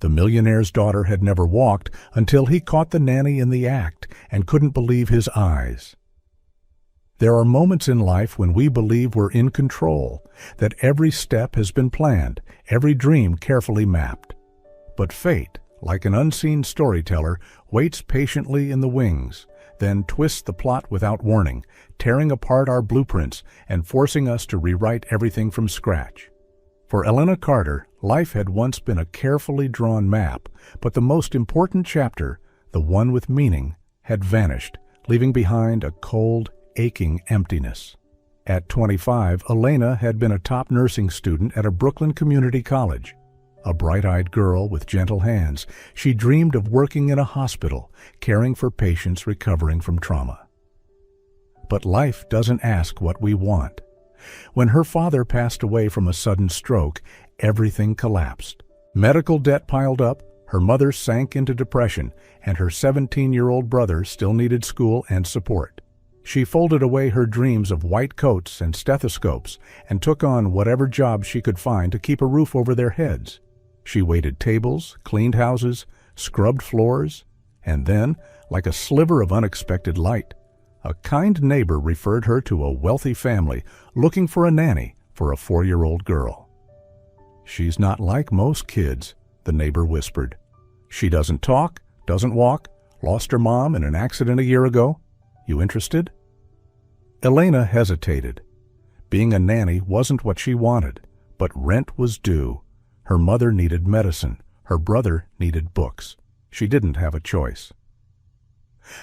The millionaire's daughter had never walked until he caught the nanny in the act and couldn't believe his eyes. There are moments in life when we believe we're in control, that every step has been planned, every dream carefully mapped. But fate, like an unseen storyteller, waits patiently in the wings, then twists the plot without warning, tearing apart our blueprints and forcing us to rewrite everything from scratch. For Elena Carter, life had once been a carefully drawn map, but the most important chapter, the one with meaning, had vanished, leaving behind a cold, aching emptiness. At 25, Elena had been a top nursing student at a Brooklyn community college. A bright-eyed girl with gentle hands, she dreamed of working in a hospital, caring for patients recovering from trauma. But life doesn't ask what we want. When her father passed away from a sudden stroke, everything collapsed. Medical debt piled up, her mother sank into depression, and her 17-year-old brother still needed school and support. She folded away her dreams of white coats and stethoscopes and took on whatever job she could find to keep a roof over their heads. She waited tables, cleaned houses, scrubbed floors, and then, like a sliver of unexpected light, a kind neighbor referred her to a wealthy family looking for a nanny for a 4-year-old girl. "She's not like most kids," the neighbor whispered. "She doesn't talk, doesn't walk, lost her mom in an accident a year ago. You interested?" Elena hesitated. Being a nanny wasn't what she wanted, but rent was due. Her mother needed medicine. Her brother needed books. She didn't have a choice.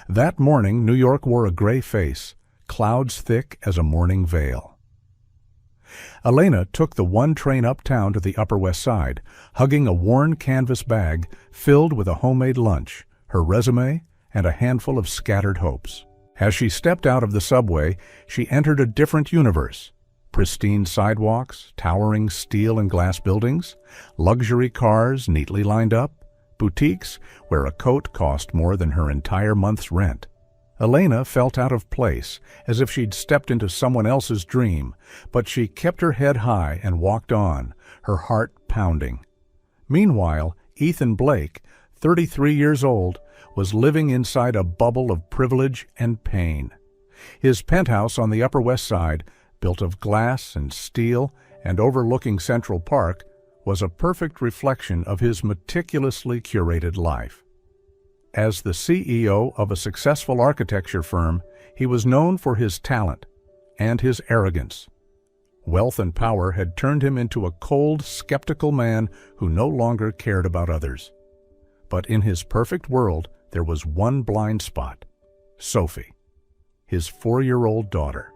That morning, New York wore a gray face, clouds thick as a morning veil. Elena took the one train uptown to the Upper West Side, hugging a worn canvas bag filled with a homemade lunch, her resume, and a handful of scattered hopes. As she stepped out of the subway, she entered a different universe. Pristine sidewalks, towering steel and glass buildings, luxury cars neatly lined up, boutiques where a coat cost more than her entire month's rent. Elena felt out of place, as if she'd stepped into someone else's dream, but she kept her head high and walked on, her heart pounding. Meanwhile, Ethan Blake, 33 years old, was living inside a bubble of privilege and pain. His penthouse on the Upper West Side, built of glass and steel and overlooking Central Park, was a perfect reflection of his meticulously curated life. As the CEO of a successful architecture firm, he was known for his talent and his arrogance. Wealth and power had turned him into a cold, skeptical man who no longer cared about others. But in his perfect world, there was one blind spot: Sophie, his 4-year-old daughter.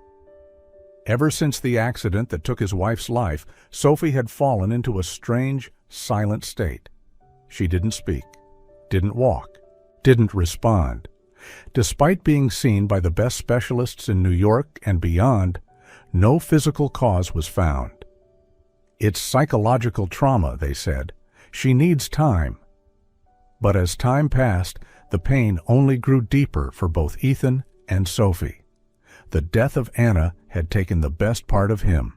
Ever since the accident that took his wife's life, Sophie had fallen into a strange, silent state. She didn't speak, didn't walk, didn't respond. Despite being seen by the best specialists in New York and beyond, no physical cause was found. "It's psychological trauma," they said. "She needs time." But as time passed, the pain only grew deeper for both Ethan and Sophie. The death of Anna had taken the best part of him.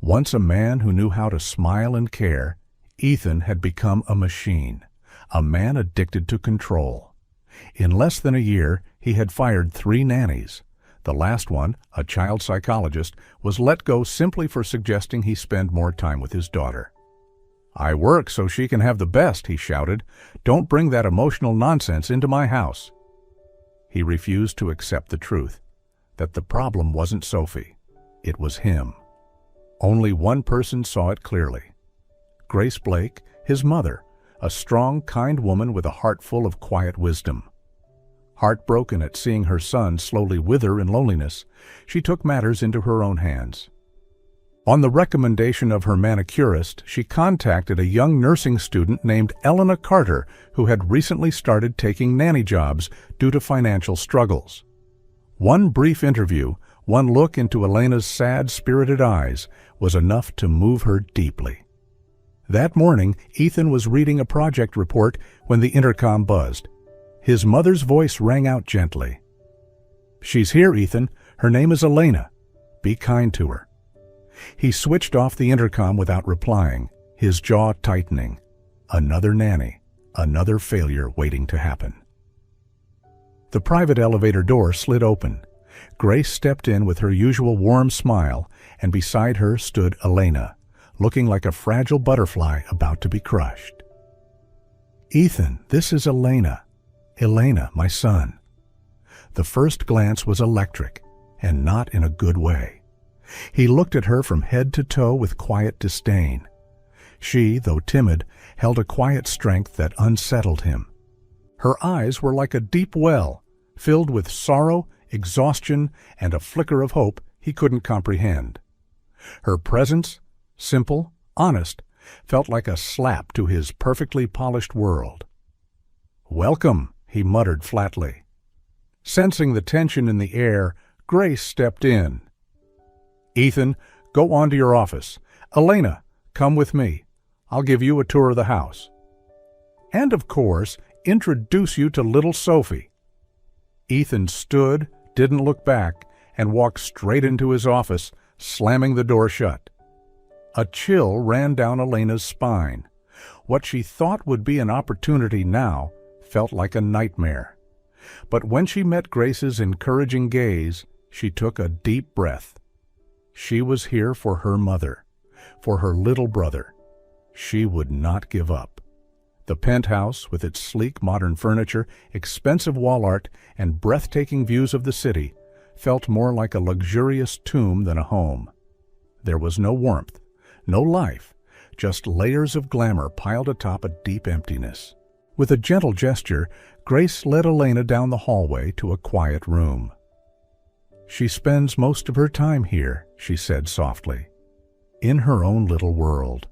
Once a man who knew how to smile and care, Ethan had become a machine, a man addicted to control. In less than a year, he had fired 3 nannies. The last one, a child psychologist, was let go simply for suggesting he spend more time with his daughter. "I work so she can have the best," he shouted. "Don't bring that emotional nonsense into my house." He refused to accept the truth, that the problem wasn't Sophie. It was him. Only one person saw it clearly: Grace Blake, his mother, a strong, kind woman with a heart full of quiet wisdom. Heartbroken at seeing her son slowly wither in loneliness, she took matters into her own hands. On the recommendation of her manicurist, she contacted a young nursing student named Elena Carter, who had recently started taking nanny jobs due to financial struggles. One brief interview, one look into Elena's sad, spirited eyes, was enough to move her deeply. That morning, Ethan was reading a project report when the intercom buzzed. His mother's voice rang out gently. "She's here, Ethan. Her name is Elena. Be kind to her." He switched off the intercom without replying, his jaw tightening. Another nanny. Another failure waiting to happen. The private elevator door slid open. Grace stepped in with her usual warm smile, and beside her stood Elena, looking like a fragile butterfly about to be crushed. "Ethan, this is Elena. Elena, my son." The first glance was electric, and not in a good way. He looked at her from head to toe with quiet disdain. She, though timid, held a quiet strength that unsettled him. Her eyes were like a deep well, filled with sorrow, exhaustion, and a flicker of hope he couldn't comprehend. Her presence, simple, honest, felt like a slap to his perfectly polished world. "Welcome," he muttered flatly. Sensing the tension in the air, Grace stepped in. "Ethan, go on to your office. Elena, come with me. I'll give you a tour of the house. And, of course, introduce you to little Sophie." Ethan stood, didn't look back, and walked straight into his office, slamming the door shut. A chill ran down Elena's spine. What she thought would be an opportunity now felt like a nightmare. But when she met Grace's encouraging gaze, she took a deep breath. She was here for her mother, for her little brother. She would not give up. The penthouse, with its sleek modern furniture, expensive wall art, and breathtaking views of the city, felt more like a luxurious tomb than a home. There was no warmth, no life, just layers of glamour piled atop a deep emptiness. With a gentle gesture, Grace led Elena down the hallway to a quiet room. "She spends most of her time here," she said softly, "in her own little world."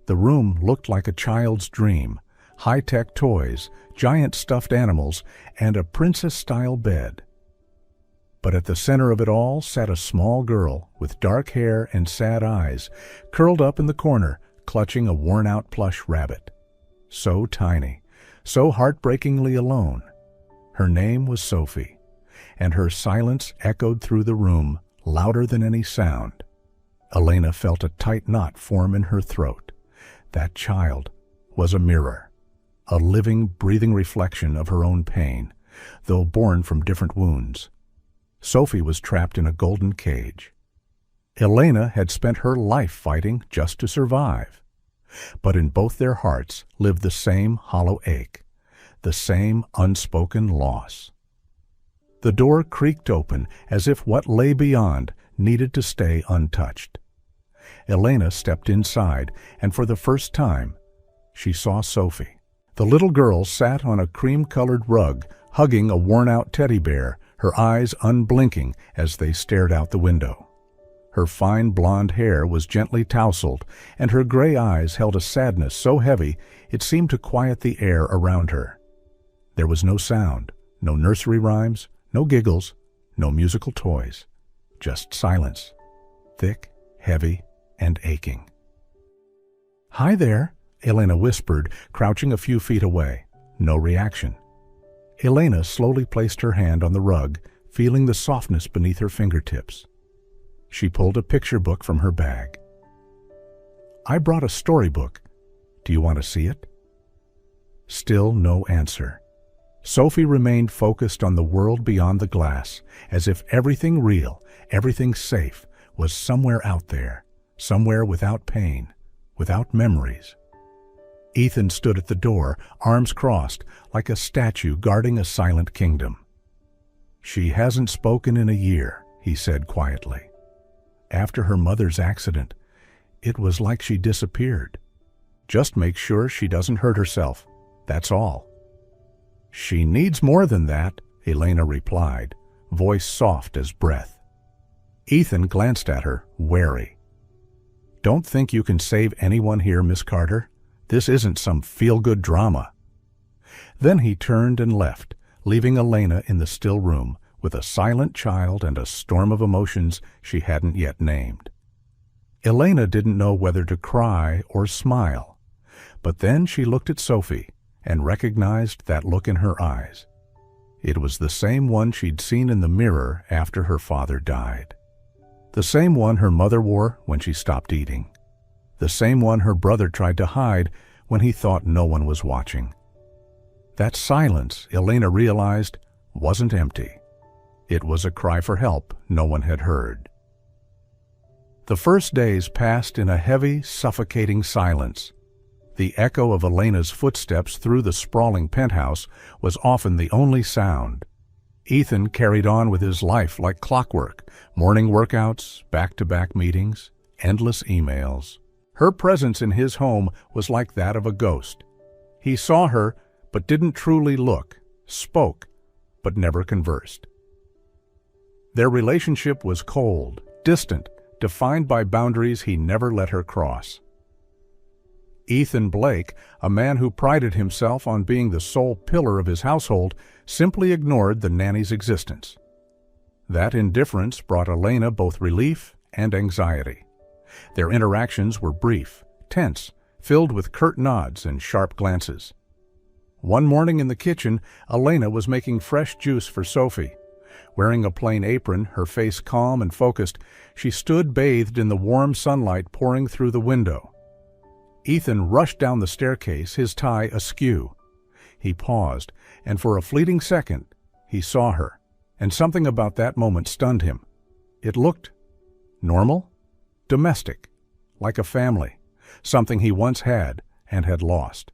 The room looked like a child's dream, high-tech toys, giant stuffed animals, and a princess-style bed. But at the center of it all sat a small girl with dark hair and sad eyes, curled up in the corner, clutching a worn-out plush rabbit. So tiny, so heartbreakingly alone. Her name was Sophie, and her silence echoed through the room, louder than any sound. Elena felt a tight knot form in her throat. That child was a mirror, a living, breathing reflection of her own pain, though born from different wounds. Sophie was trapped in a golden cage. Elena had spent her life fighting just to survive. But in both their hearts lived the same hollow ache, the same unspoken loss. The door creaked open as if what lay beyond needed to stay untouched. Elena stepped inside, and for the first time, she saw Sophie. The little girl sat on a cream-colored rug, hugging a worn-out teddy bear, her eyes unblinking as they stared out the window. Her fine blonde hair was gently tousled, and her gray eyes held a sadness so heavy it seemed to quiet the air around her. There was no sound, no nursery rhymes, no giggles, no musical toys, just silence, thick, heavy, and aching. "Hi there," Elena whispered, crouching a few feet away. No reaction. Elena slowly placed her hand on the rug, feeling the softness beneath her fingertips. She pulled a picture book from her bag. "I brought a storybook. Do you want to see it?" Still no answer. Sophie remained focused on the world beyond the glass, as if everything real, everything safe, was somewhere out there, somewhere without pain, without memories. Ethan stood at the door, arms crossed, like a statue guarding a silent kingdom. "She hasn't spoken in a year," he said quietly. "After her mother's accident, it was like she disappeared. Just make sure she doesn't hurt herself, that's all." "She needs more than that," Elena replied, voice soft as breath. Ethan glanced at her, wary. "Don't think you can save anyone here, Miss Carter. This isn't some feel-good drama." Then he turned and left, leaving Elena in the still room with a silent child and a storm of emotions she hadn't yet named. Elena didn't know whether to cry or smile, but then she looked at Sophie and recognized that look in her eyes. It was the same one she'd seen in the mirror after her father died. The same one her mother wore when she stopped eating. The same one her brother tried to hide when he thought no one was watching. That silence, Elena realized, wasn't empty. It was a cry for help no one had heard. The first days passed in a heavy, suffocating silence. The echo of Elena's footsteps through the sprawling penthouse was often the only sound. Ethan carried on with his life like clockwork, morning workouts, back-to-back meetings, endless emails. Her presence in his home was like that of a ghost. He saw her, but didn't truly look, spoke, but never conversed. Their relationship was cold, distant, defined by boundaries he never let her cross. Ethan Blake, a man who prided himself on being the sole pillar of his household, simply ignored the nanny's existence. That indifference brought Elena both relief and anxiety. Their interactions were brief, tense, filled with curt nods and sharp glances. One morning in the kitchen, Elena was making fresh juice for Sophie. Wearing a plain apron, her face calm and focused, she stood bathed in the warm sunlight pouring through the window. Ethan rushed down the staircase, his tie askew. He paused, and for a fleeting second, he saw her, and something about that moment stunned him. It looked normal, domestic, like a family, something he once had and had lost.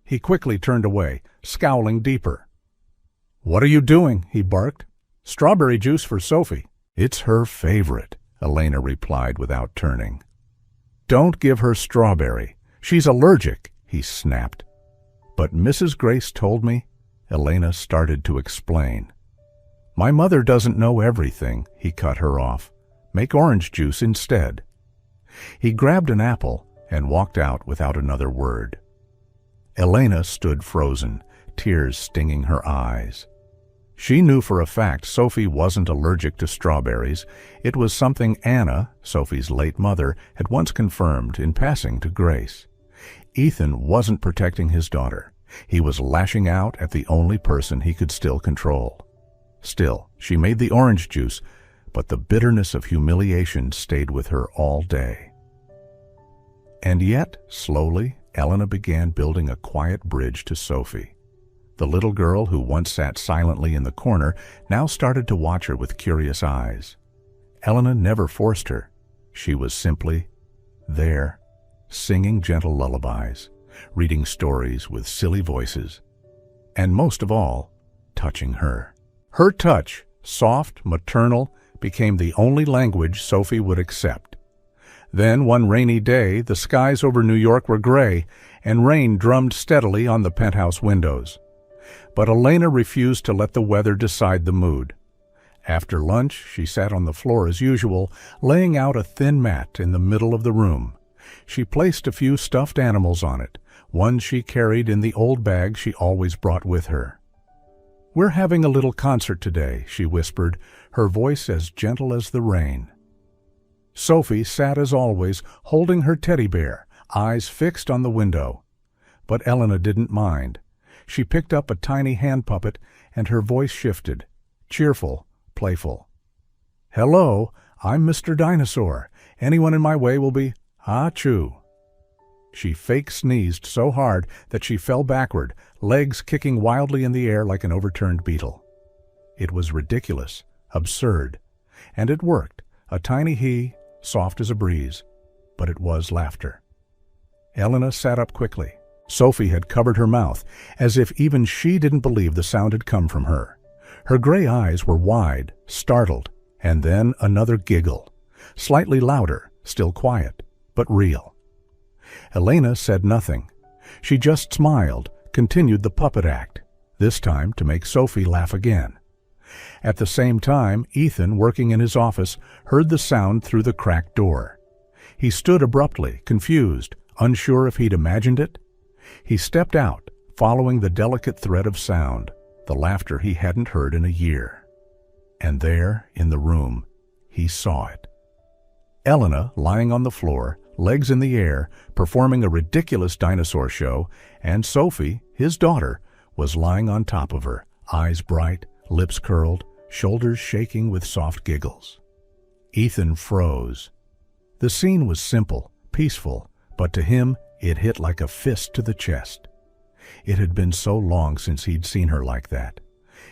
He quickly turned away, scowling deeper. "What are you doing?" he barked. "Strawberry juice for Sophie." "It's her favorite," Elena replied without turning. "Don't give her strawberry. She's allergic," he snapped. "But Mrs. Grace told me," Elena started to explain. "My mother doesn't know everything," he cut her off. "Make orange juice instead." He grabbed an apple and walked out without another word. Elena stood frozen, tears stinging her eyes. She knew for a fact Sophie wasn't allergic to strawberries. It was something Anna, Sophie's late mother, had once confirmed in passing to Grace. Ethan wasn't protecting his daughter. He was lashing out at the only person he could still control. Still, she made the orange juice, but the bitterness of humiliation stayed with her all day. And yet, slowly, Elena began building a quiet bridge to Sophie. The little girl who once sat silently in the corner now started to watch her with curious eyes. Elena never forced her. She was simply there, singing gentle lullabies, reading stories with silly voices, and most of all, touching her. Her touch, soft, maternal, became the only language Sophie would accept. Then, one rainy day, the skies over New York were gray, and rain drummed steadily on the penthouse windows. But Elena refused to let the weather decide the mood. After lunch, she sat on the floor as usual, laying out a thin mat in the middle of the room. She placed a few stuffed animals on it, one she carried in the old bag she always brought with her. "We're having a little concert today," she whispered, her voice as gentle as the rain. Sophie sat as always, holding her teddy bear, eyes fixed on the window. But Elena didn't mind. She picked up a tiny hand puppet, and her voice shifted, cheerful, playful. "Hello, I'm Mr. Dinosaur. Anyone in my way will be achoo." She fake sneezed so hard that she fell backward, legs kicking wildly in the air like an overturned beetle. It was ridiculous, absurd, and it worked, a tiny he, soft as a breeze, but it was laughter. Elena sat up quickly. Sophie had covered her mouth, as if even she didn't believe the sound had come from her. Her gray eyes were wide, startled, and then another giggle, slightly louder, still quiet, but real. Elena said nothing. She just smiled, continued the puppet act, this time to make Sophie laugh again. At the same time, Ethan, working in his office, heard the sound through the cracked door. He stood abruptly, confused, unsure if he'd imagined it. He stepped out, following the delicate thread of sound, the laughter he hadn't heard in a year. And there, in the room, he saw it. Elena, lying on the floor, legs in the air, performing a ridiculous dinosaur show, and Sophie, his daughter, was lying on top of her, eyes bright, lips curled, shoulders shaking with soft giggles. Ethan froze. The scene was simple, peaceful, but to him, It hit like a fist to the chest. It had been so long since he'd seen her like that.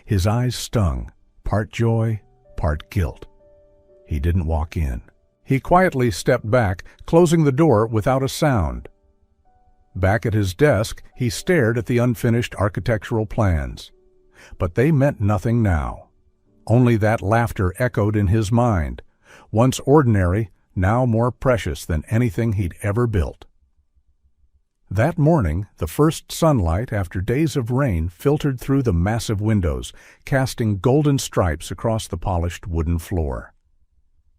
His eyes stung, part joy, part guilt. He didn't walk in. He quietly stepped back, closing the door without a sound. Back at his desk, he stared at the unfinished architectural plans. But they meant nothing now. Only that laughter echoed in his mind, once ordinary, now more precious than anything he'd ever built. That morning, the first sunlight after days of rain filtered through the massive windows, casting golden stripes across the polished wooden floor.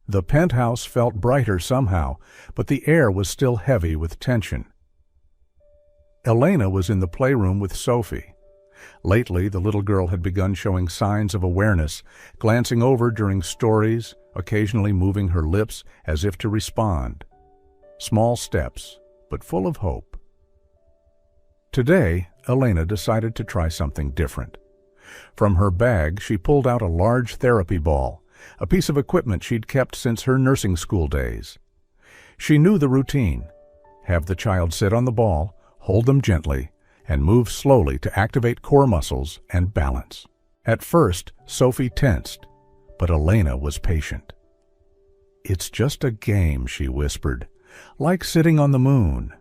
The penthouse felt brighter somehow, but the air was still heavy with tension. Elena was in the playroom with Sophie. Lately, the little girl had begun showing signs of awareness, glancing over during stories, occasionally moving her lips as if to respond. Small steps, but full of hope. Today, Elena decided to try something different. From her bag, she pulled out a large therapy ball, a piece of equipment she'd kept since her nursing school days. She knew the routine. Have the child sit on the ball, hold them gently, and move slowly to activate core muscles and balance. At first, Sophie tensed, but Elena was patient. "It's just a game," she whispered, "like sitting on the moon."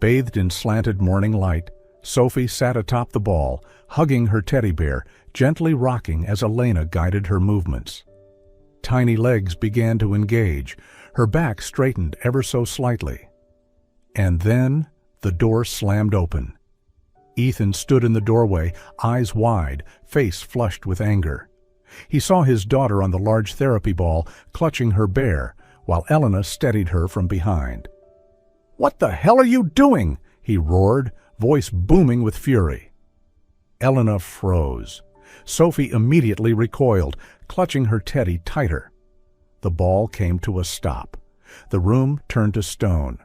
Bathed in slanted morning light, Sophie sat atop the ball, hugging her teddy bear, gently rocking as Elena guided her movements. Tiny legs began to engage, her back straightened ever so slightly. And then the door slammed open. Ethan stood in the doorway, eyes wide, face flushed with anger. He saw his daughter on the large therapy ball, clutching her bear, while Elena steadied her from behind. "What the hell are you doing?" he roared, voice booming with fury. Elena froze. Sophie immediately recoiled, clutching her teddy tighter. The ball came to a stop. The room turned to stone.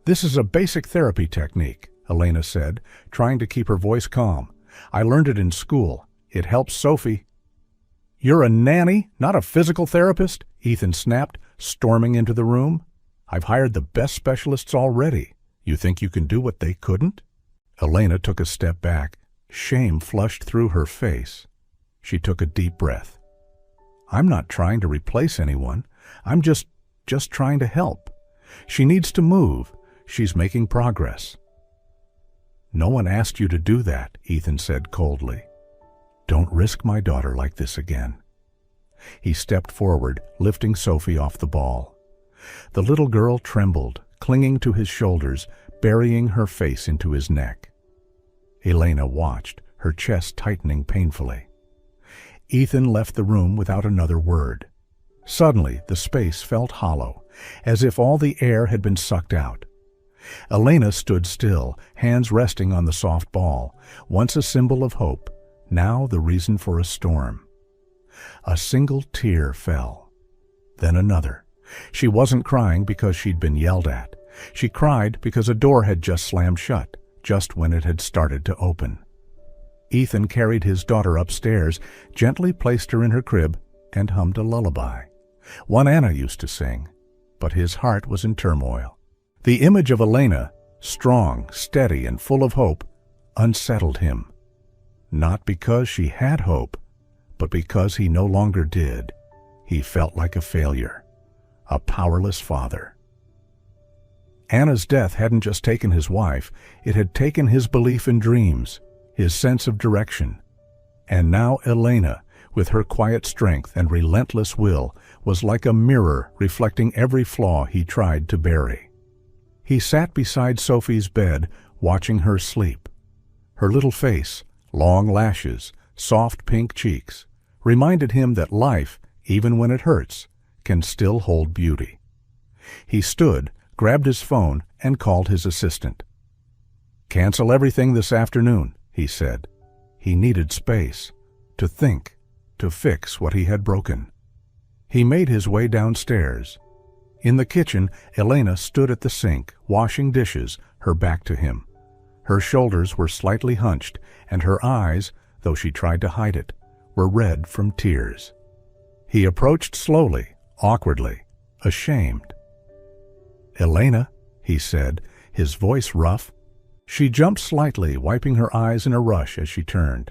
"This is a basic therapy technique," Elena said, trying to keep her voice calm. "I learned it in school. It helps Sophie." "You're a nanny, not a physical therapist?" Ethan snapped, storming into the room. "I've hired the best specialists already. You think you can do what they couldn't?" Elena took a step back. Shame flushed through her face. She took a deep breath. "I'm not trying to replace anyone. I'm just trying to help. She needs to move. She's making progress." "No one asked you to do that," Ethan said coldly. "Don't risk my daughter like this again." He stepped forward, lifting Sophie off the ball. The little girl trembled, clinging to his shoulders, burying her face into his neck. Elena watched, her chest tightening painfully. Ethan left the room without another word. Suddenly, the space felt hollow, as if all the air had been sucked out. Elena stood still, hands resting on the soft ball, once a symbol of hope, now the reason for a storm. A single tear fell, then another. She wasn't crying because she'd been yelled at. She cried because a door had just slammed shut, just when it had started to open. Ethan carried his daughter upstairs, gently placed her in her crib, and hummed a lullaby. One Anna used to sing, but his heart was in turmoil. The image of Elena, strong, steady, and full of hope, unsettled him. Not because she had hope, but because he no longer did. He felt like a failure, a powerless father. Anna's death hadn't just taken his wife, it had taken his belief in dreams, his sense of direction. And now Elena, with her quiet strength and relentless will, was like a mirror reflecting every flaw he tried to bury. He sat beside Sophie's bed, watching her sleep. Her little face, long lashes, soft pink cheeks, reminded him that life, even when it hurts, can still hold beauty. He stood, grabbed his phone, and called his assistant. "Cancel everything this afternoon," he said. He needed space, to think, to fix what he had broken. He made his way downstairs. In the kitchen, Elena stood at the sink, washing dishes, her back to him. Her shoulders were slightly hunched, and her eyes, though she tried to hide it, were red from tears. He approached slowly, awkwardly, ashamed. "Elena," he said, his voice rough. She jumped slightly, wiping her eyes in a rush as she turned.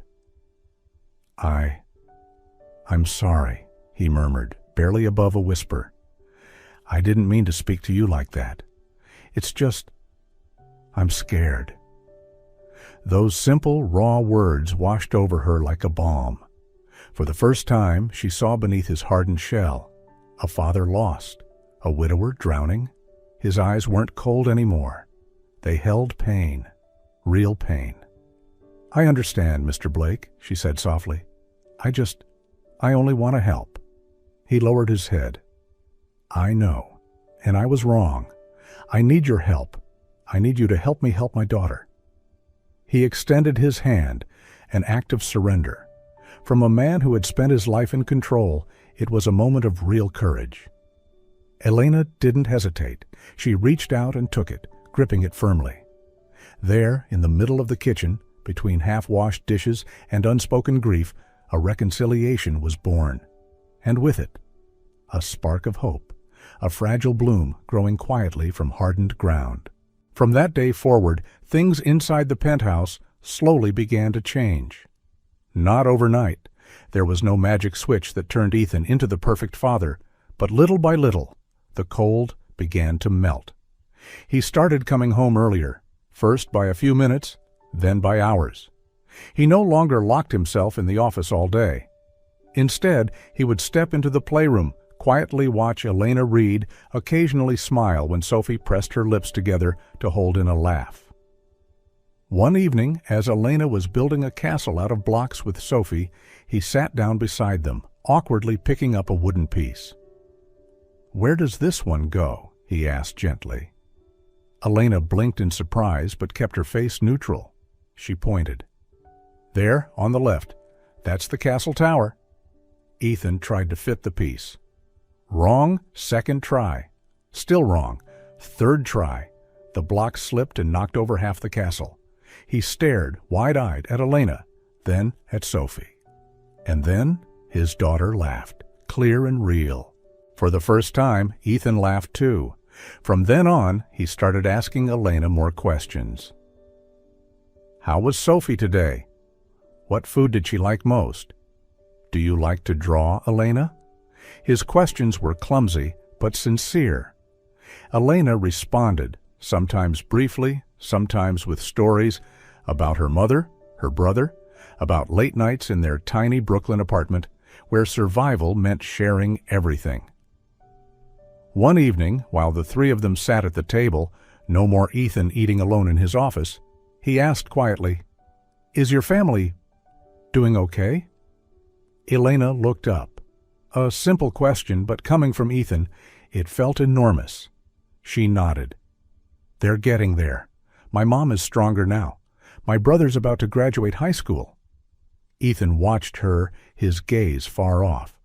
I'm sorry, he murmured, barely above a whisper. I didn't mean to speak to you like that. It's just, I'm scared. Those simple, raw words washed over her like a balm. For the first time, she saw beneath his hardened shell a father lost, a widower drowning. His eyes weren't cold anymore. They held pain, real pain. I understand, Mr. Blake, she said softly. I only want to help. He lowered his head. I know, and I was wrong. I need your help. I need you to help me help my daughter. He extended his hand, an act of surrender. From a man who had spent his life in control, it was a moment of real courage. Elena didn't hesitate. She reached out and took it, gripping it firmly. There, in the middle of the kitchen, between half-washed dishes and unspoken grief, a reconciliation was born. And with it, a spark of hope, a fragile bloom growing quietly from hardened ground. From that day forward, things inside the penthouse slowly began to change. Not overnight. There was no magic switch that turned Ethan into the perfect father, but little by little, the cold began to melt. He started coming home earlier, first by a few minutes, then by hours. He no longer locked himself in the office all day. Instead, he would step into the playroom, quietly watch Elena read, occasionally smile when Sophie pressed her lips together to hold in a laugh. One evening, as Elena was building a castle out of blocks with Sophie, he sat down beside them, awkwardly picking up a wooden piece. "Where does this one go?" he asked gently. Elena blinked in surprise but kept her face neutral. She pointed. "There, on the left. That's the castle tower." Ethan tried to fit the piece. Wrong, second try. Still wrong. Third try. The block slipped and knocked over half the castle. He stared, wide-eyed, at Elena, then at Sophie. And then his daughter laughed, clear and real. For the first time, Ethan laughed too. From then on, he started asking Elena more questions. How was Sophie today? What food did she like most? Do you like to draw, Elena? His questions were clumsy, but sincere. Elena responded, sometimes briefly, sometimes with stories about her mother, her brother, about late nights in their tiny Brooklyn apartment, where survival meant sharing everything. One evening, while the three of them sat at the table, no more Ethan eating alone in his office, he asked quietly, "Is your family doing okay?" Elena looked up. A simple question, but coming from Ethan, it felt enormous. She nodded. "They're getting there. My mom is stronger now. My brother's about to graduate high school." Ethan watched her, his gaze far off.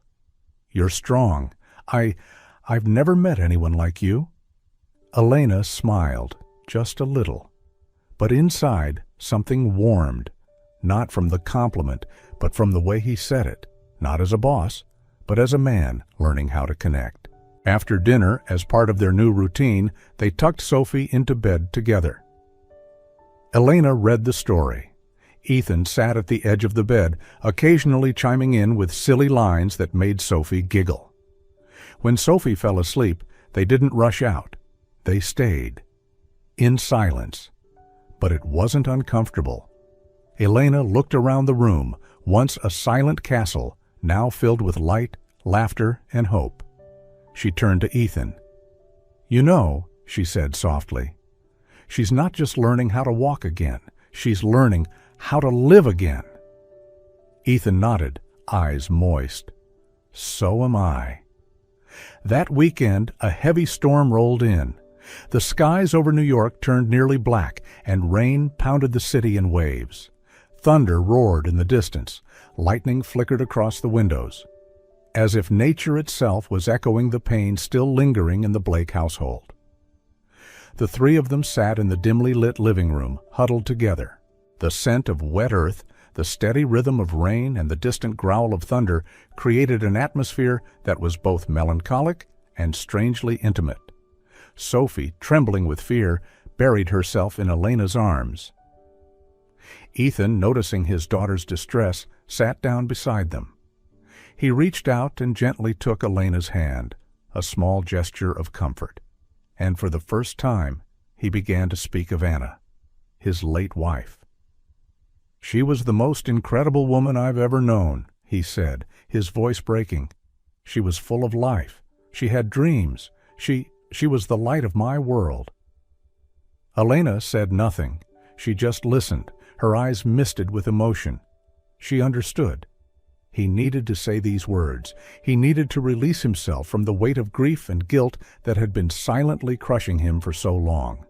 "You're strong. I've never met anyone like you." Elena smiled, just a little. But inside, something warmed, not from the compliment, but from the way he said it, not as a boss, but as a man learning how to connect. After dinner, as part of their new routine, they tucked Sophie into bed together. Elena read the story. Ethan sat at the edge of the bed, occasionally chiming in with silly lines that made Sophie giggle. When Sophie fell asleep, they didn't rush out. They stayed, in silence. But it wasn't uncomfortable. Elena looked around the room, once a silent castle, now filled with light, laughter, and hope. She turned to Ethan. "You know," she said softly, "she's not just learning how to walk again. She's learning how to live again." Ethan nodded, eyes moist. "So am I." That weekend, a heavy storm rolled in. The skies over New York turned nearly black, and rain pounded the city in waves. Thunder roared in the distance. Lightning flickered across the windows, as if nature itself was echoing the pain still lingering in the Blake household. The three of them sat in the dimly lit living room, huddled together. The scent of wet earth, the steady rhythm of rain, and the distant growl of thunder created an atmosphere that was both melancholic and strangely intimate. Sophie, trembling with fear, buried herself in Elena's arms. Ethan, noticing his daughter's distress, sat down beside them. He reached out and gently took Elena's hand, a small gesture of comfort. And for the first time, he began to speak of Anna, his late wife. "She was the most incredible woman I've ever known," he said, his voice breaking. "She was full of life. She had dreams. She was the light of my world." Elena said nothing. She just listened, her eyes misted with emotion. She understood. He needed to say these words. He needed to release himself from the weight of grief and guilt that had been silently crushing him for so long.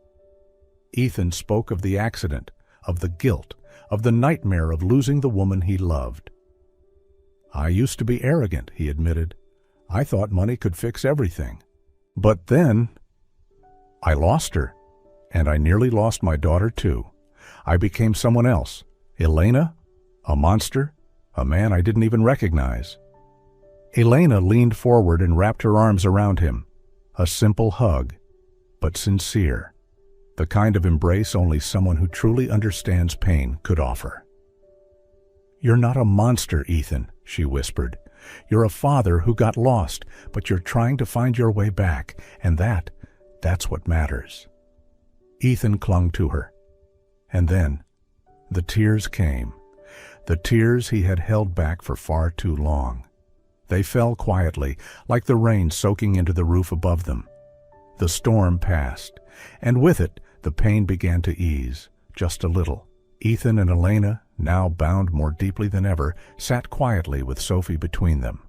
Ethan spoke of the accident, of the guilt, of the nightmare of losing the woman he loved. "I used to be arrogant," he admitted. "I thought money could fix everything. But then I lost her, and I nearly lost my daughter too. I became someone else. Elena, a monster, a man I didn't even recognize." Elena leaned forward and wrapped her arms around him. A simple hug, but sincere. The kind of embrace only someone who truly understands pain could offer. "You're not a monster, Ethan," she whispered. "You're a father who got lost, but you're trying to find your way back, and that's what matters." Ethan clung to her. And then the tears came. The tears he had held back for far too long. They fell quietly, like the rain soaking into the roof above them. The storm passed, and with it the pain began to ease, just a little. Ethan and Elena, now bound more deeply than ever, sat quietly with Sophie between them.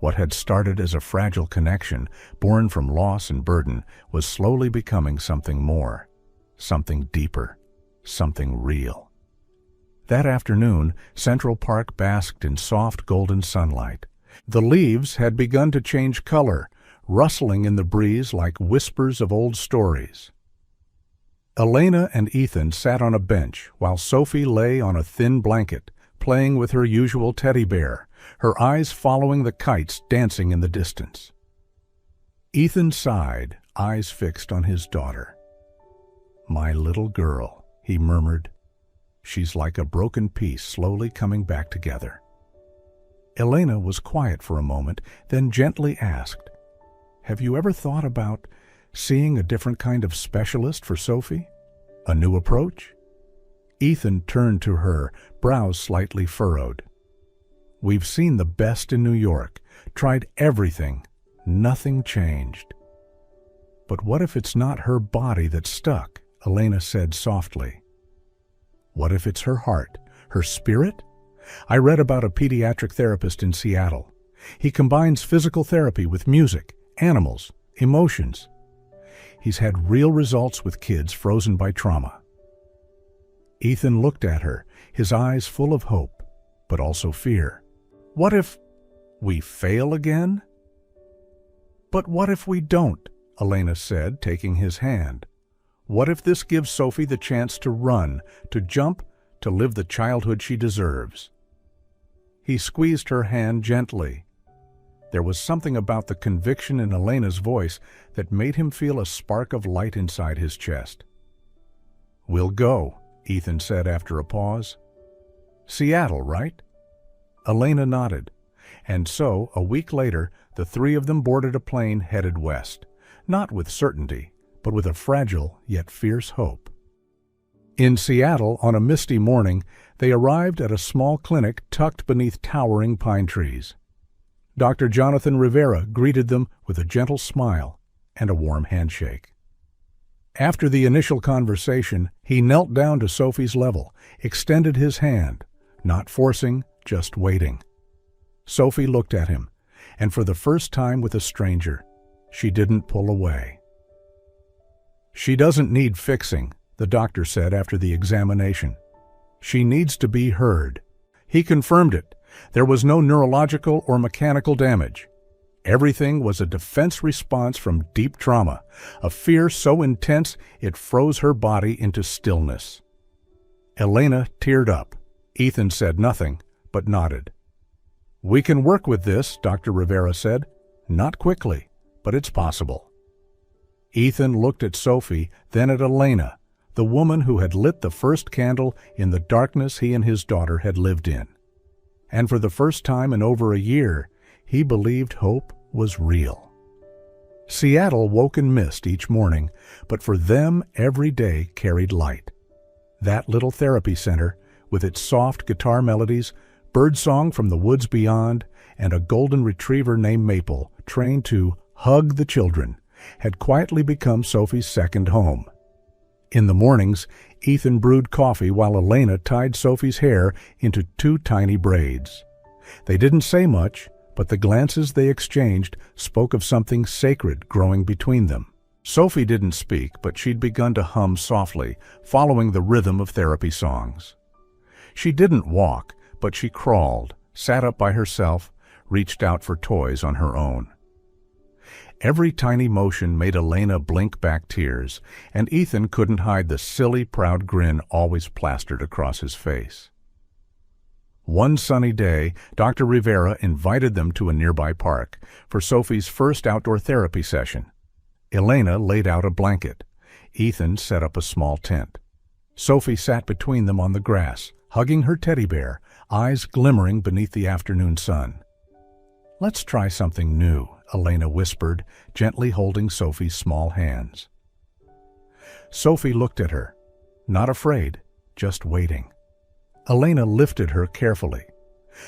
What had started as a fragile connection, born from loss and burden, was slowly becoming something more, something deeper, something real. That afternoon, Central Park basked in soft golden sunlight. The leaves had begun to change color, rustling in the breeze like whispers of old stories. Elena and Ethan sat on a bench while Sophie lay on a thin blanket, playing with her usual teddy bear, her eyes following the kites dancing in the distance. Ethan sighed, eyes fixed on his daughter. "My little girl," he murmured. "She's like a broken piece slowly coming back together." Elena was quiet for a moment, then gently asked, "Have you ever thought about seeing a different kind of specialist for Sophie? A new approach?" Ethan turned to her, brows slightly furrowed. "We've seen the best in New York, tried everything. Nothing changed." "But what if it's not her body that's stuck?" Elena said softly. "What if it's her heart, her spirit? I read about a pediatric therapist in Seattle. He combines physical therapy with music, animals, emotions. He's had real results with kids frozen by trauma." Ethan looked at her, his eyes full of hope, but also fear. "What if we fail again?" "But what if we don't?" Elena said, taking his hand. "What if this gives Sophie the chance to run, to jump, to live the childhood she deserves?" He squeezed her hand gently. There was something about the conviction in Elena's voice that made him feel a spark of light inside his chest. "We'll go," Ethan said after a pause. "Seattle, right?" Elena nodded. And so, a week later, the three of them boarded a plane headed west, not with certainty, but with a fragile yet fierce hope. In Seattle, on a misty morning, they arrived at a small clinic tucked beneath towering pine trees. Dr. Jonathan Rivera greeted them with a gentle smile and a warm handshake. After the initial conversation, he knelt down to Sophie's level, extended his hand, not forcing, just waiting. Sophie looked at him, and for the first time with a stranger, she didn't pull away. "She doesn't need fixing," the doctor said after the examination. "She needs to be heard." He confirmed it. There was no neurological or mechanical damage. Everything was a defense response from deep trauma, a fear so intense it froze her body into stillness. Elena teared up. Ethan said nothing, but nodded. "We can work with this," Dr. Rivera said. "Not quickly, but it's possible." Ethan looked at Sophie, then at Elena, the woman who had lit the first candle in the darkness he and his daughter had lived in. And for the first time in over a year, he believed hope was real. Seattle woke in mist each morning, but for them every day carried light. That little therapy center, with its soft guitar melodies, birdsong from the woods beyond, and a golden retriever named Maple, trained to hug the children, had quietly become Sophie's second home. In the mornings, Ethan brewed coffee while Elena tied Sophie's hair into 2 tiny braids. They didn't say much, but the glances they exchanged spoke of something sacred growing between them. Sophie didn't speak, but she'd begun to hum softly, following the rhythm of therapy songs. She didn't walk, but she crawled, sat up by herself, reached out for toys on her own. Every tiny motion made Elena blink back tears, and Ethan couldn't hide the silly, proud grin always plastered across his face. One sunny day, Dr. Rivera invited them to a nearby park for Sophie's first outdoor therapy session. Elena laid out a blanket. Ethan set up a small tent. Sophie sat between them on the grass, hugging her teddy bear, eyes glimmering beneath the afternoon sun. "Let's try something new," Elena whispered, gently holding Sophie's small hands. Sophie looked at her, not afraid, just waiting. Elena lifted her carefully.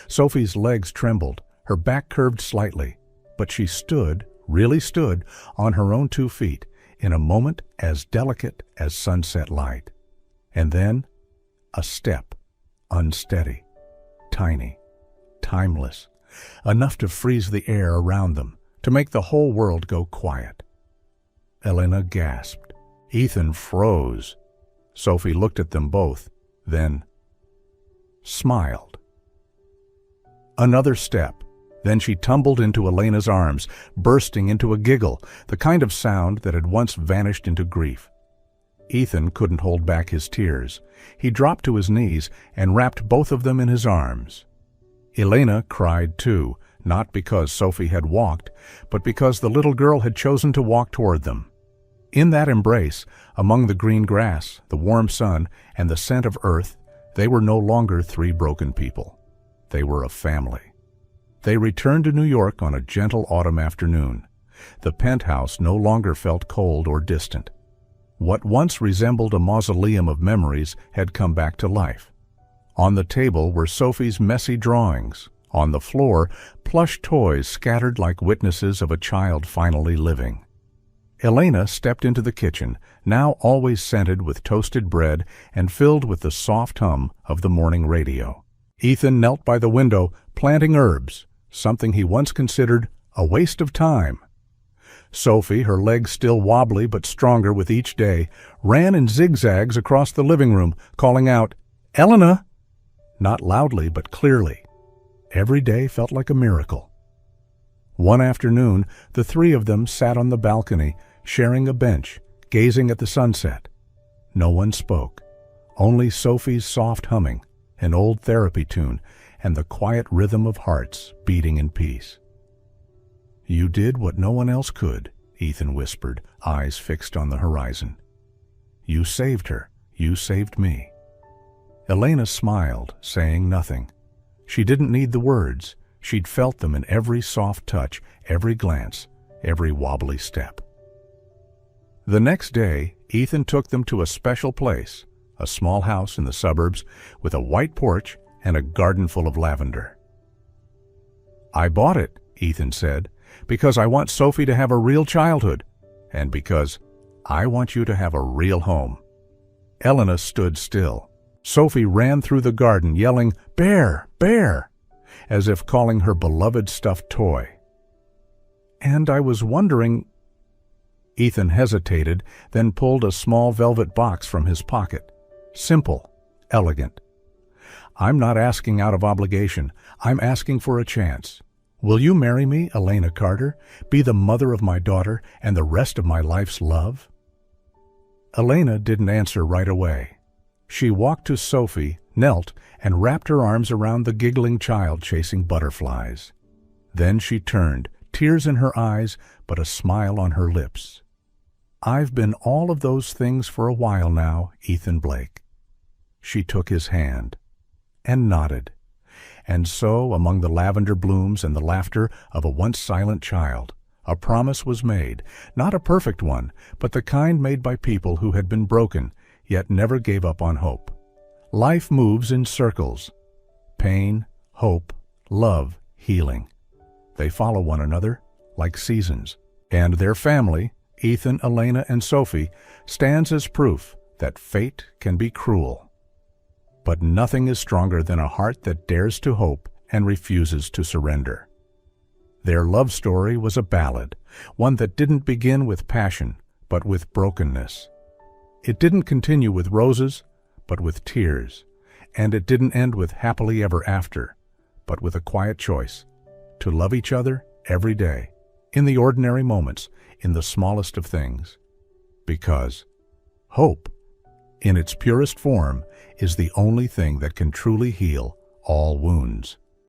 Sophie's legs trembled, her back curved slightly, but she stood, really stood, on her own 2 feet, in a moment as delicate as sunset light. And then, a step, unsteady, tiny, timeless, enough to freeze the air around them, to make the whole world go quiet. Elena gasped. Ethan froze. Sophie looked at them both, then smiled. Another step. Then she tumbled into Elena's arms, bursting into a giggle, the kind of sound that had once vanished into grief. Ethan couldn't hold back his tears. He dropped to his knees and wrapped both of them in his arms. Elena cried too, not because Sophie had walked, but because the little girl had chosen to walk toward them. In that embrace, among the green grass, the warm sun, and the scent of earth, they were no longer 3 broken people. They were a family. They returned to New York on a gentle autumn afternoon. The penthouse no longer felt cold or distant. What once resembled a mausoleum of memories had come back to life. On the table were Sophie's messy drawings. On the floor, plush toys scattered like witnesses of a child finally living. Elena stepped into the kitchen, now always scented with toasted bread and filled with the soft hum of the morning radio. Ethan knelt by the window, planting herbs, something he once considered a waste of time. Sophie, her legs still wobbly but stronger with each day, ran in zigzags across the living room, calling out, "Elena!" Not loudly but clearly. Every day felt like a miracle. One afternoon, the 3 of them sat on the balcony, sharing a bench, gazing at the sunset. No one spoke, only Sophie's soft humming, an old therapy tune, and the quiet rhythm of hearts beating in peace. "You did what no one else could," Ethan whispered, eyes fixed on the horizon. "You saved her. You saved me." Elena smiled, saying nothing. She didn't need the words. She'd felt them in every soft touch, every glance, every wobbly step. The next day, Ethan took them to a special place, a small house in the suburbs with a white porch and a garden full of lavender. "I bought it," Ethan said, "because I want Sophie to have a real childhood, and because I want you to have a real home." Elena stood still. Sophie ran through the garden yelling, "Bear! Bear!" as if calling her beloved stuffed toy. "And I was wondering—" Ethan hesitated, then pulled a small velvet box from his pocket. Simple, elegant. "I'm not asking out of obligation. I'm asking for a chance. Will you marry me, Elena Carter, be the mother of my daughter and the rest of my life's love?" Elena didn't answer right away. She walked to Sophie, knelt, and wrapped her arms around the giggling child chasing butterflies. Then she turned, tears in her eyes, but a smile on her lips. "I've been all of those things for a while now, Ethan Blake." She took his hand and nodded. And so, among the lavender blooms and the laughter of a once silent child, a promise was made, not a perfect one, but the kind made by people who had been broken, yet never gave up on hope. Life moves in circles. Pain, hope, love, healing. They follow one another like seasons. And their family, Ethan, Elena, and Sophie, stands as proof that fate can be cruel. But nothing is stronger than a heart that dares to hope and refuses to surrender. Their love story was a ballad, one that didn't begin with passion, but with brokenness. It didn't continue with roses, but with tears. And it didn't end with happily ever after, but with a quiet choice to love each other every day, in the ordinary moments, in the smallest of things. Because hope, in its purest form, is the only thing that can truly heal all wounds.